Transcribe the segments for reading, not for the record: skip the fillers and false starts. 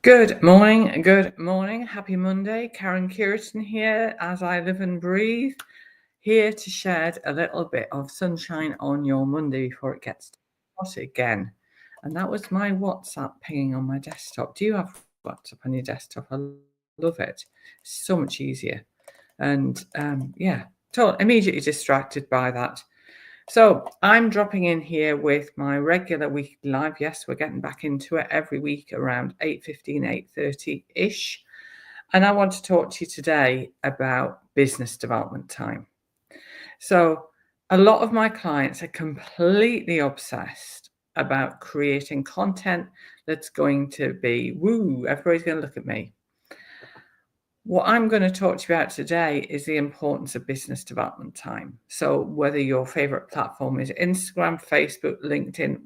Good morning. Happy Monday. Karen Curtin here, as I live and breathe, here to shed a little bit of sunshine on your Monday before it gets hot again. And that was my WhatsApp pinging on my desktop. Do you have WhatsApp on your desktop? I love it. So much easier. And immediately distracted by that. So I'm dropping in here with my regular weekly live. Yes, we're getting back into it every week around 8:15, 8:30-ish. And I want to talk to you today about business development time. So a lot of my clients are completely obsessed about creating content that's going to be, woo, everybody's going to look at me. What I'm going to talk to you about today is the importance of business development time. So whether your favorite platform is Instagram, Facebook, LinkedIn,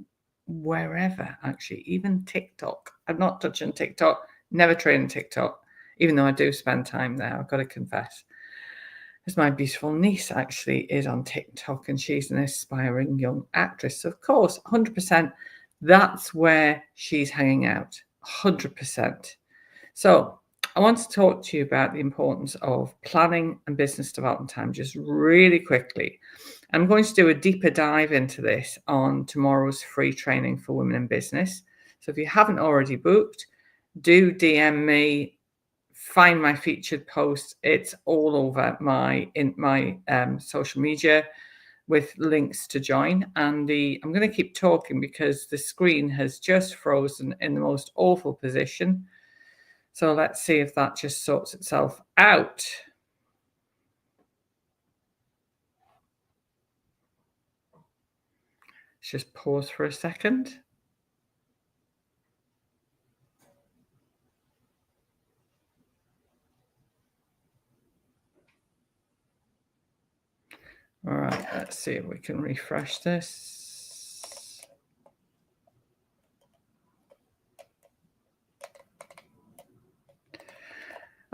wherever, actually, even TikTok. I'm not touching TikTok, never trained TikTok, even though I do spend time there, I've got to confess. As my beautiful niece actually is on TikTok, and she's an aspiring young actress. So of course, 100%, that's where she's hanging out, 100%. So I want to talk to you about the importance of planning and business development time just really quickly. I'm going to do a deeper dive into this on tomorrow's free training for women in business. So if you haven't already booked, do DM me, find my featured post. It's all over my social media with links to join. And I'm going to keep talking because the screen has just frozen in the most awful position. So let's see if that just sorts itself out. Let's just pause for a second. All right, let's see if we can refresh this.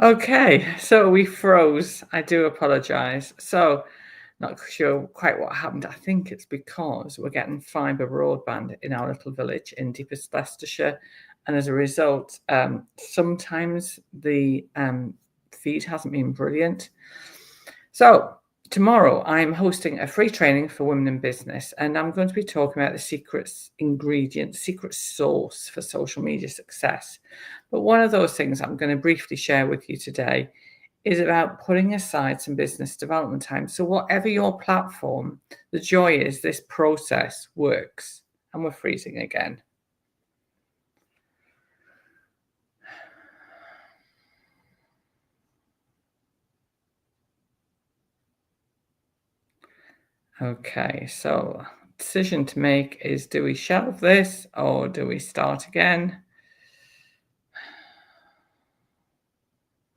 Okay, so we froze. I do apologize. So not sure quite what happened. I think it's because we're getting fibre broadband in our little village in deepest Leicestershire. And as a result, sometimes the feed hasn't been brilliant. So tomorrow, I'm hosting a free training for women in business, and I'm going to be talking about the secret ingredient, secret sauce for social media success. But one of those things I'm going to briefly share with you today is about putting aside some business development time. So whatever your platform, the joy is this process works. And we're freezing again. Okay, so decision to make is, do we shelve this or do we start again?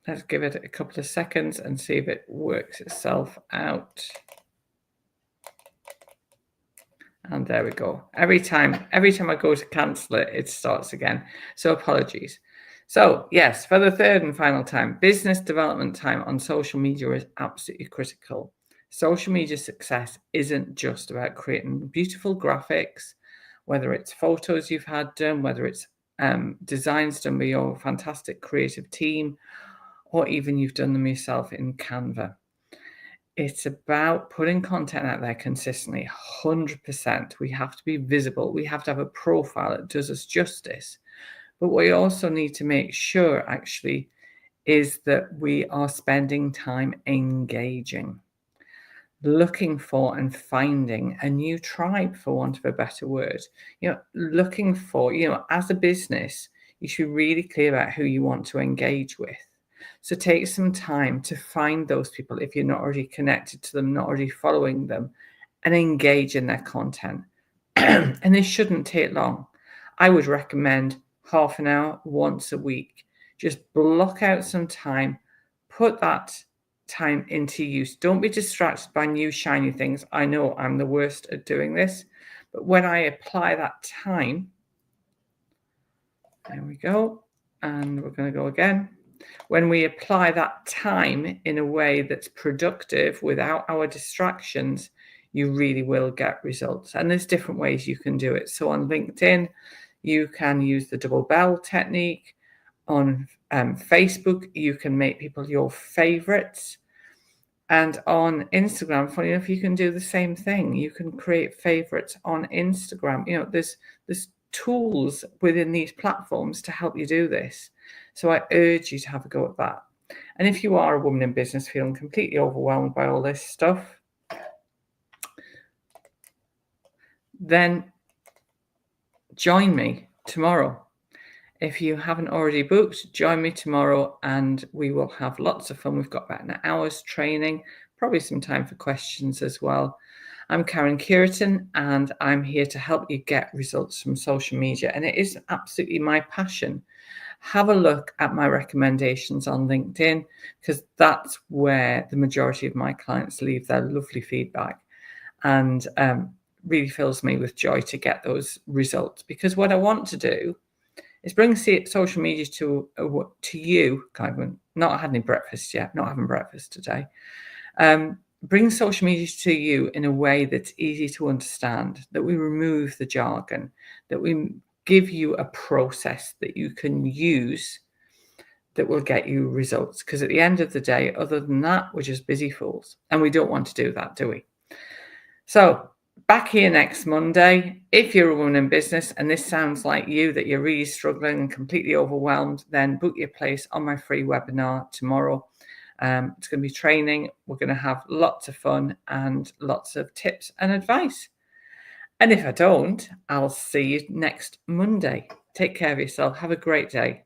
Let's give it a couple of seconds and see if it works itself out. And there we go. Every time I go to cancel it, it starts again. So apologies. So yes, for the third and final time, business development time on social media is absolutely critical. Social media success isn't just about creating beautiful graphics, whether it's photos you've had done, whether it's designs done by your fantastic creative team, or even you've done them yourself in Canva. It's about putting content out there consistently, 100%. We have to be visible. We have to have a profile that does us justice. But what we also need to make sure actually is that we are spending time engaging, looking for and finding a new tribe, for want of a better word. Looking for, as a business, you should be really clear about who you want to engage with. So take some time to find those people if you're not already connected to them, not already following them, and engage in their content. And this shouldn't take long. I would recommend half an hour once a week. Just block out some time, put that time into use. Don't be distracted by new shiny things. I know I'm the worst at doing this, but when I apply that time, there we go, and we're going to go again. When we apply that time in a way that's productive without our distractions, you really will get results. And there's different ways you can do it. So on LinkedIn, you can use the double bell technique. On Facebook, you can make people your favorites. And on Instagram, funny enough, you can do the same thing. You can create favorites on Instagram. You know, there's tools within these platforms to help you do this. So I urge you to have a go at that. And if you are a woman in business feeling completely overwhelmed by all this stuff, then join me tomorrow. If you haven't already booked, join me tomorrow and we will have lots of fun. We've got about an hour's training, probably some time for questions as well. I'm Karen Cureton and I'm here to help you get results from social media. And it is absolutely my passion. Have a look at my recommendations on LinkedIn because that's where the majority of my clients leave their lovely feedback. And really fills me with joy to get those results, because what I want to do is bring social media to you. I've not had any breakfast yet, not having breakfast today. Bring social media to you in a way that's easy to understand, that we remove the jargon, that we give you a process that you can use that will get you results. Because at the end of the day, other than that, we're just busy fools. And we don't want to do that, do we? So back here next Monday. If you're a woman in business and this sounds like you, that you're really struggling and completely overwhelmed, then book your place on my free webinar tomorrow. It's going to be training. We're going to have lots of fun and lots of tips and advice. And if I don't, I'll see you next Monday. Take care of yourself. Have a great day.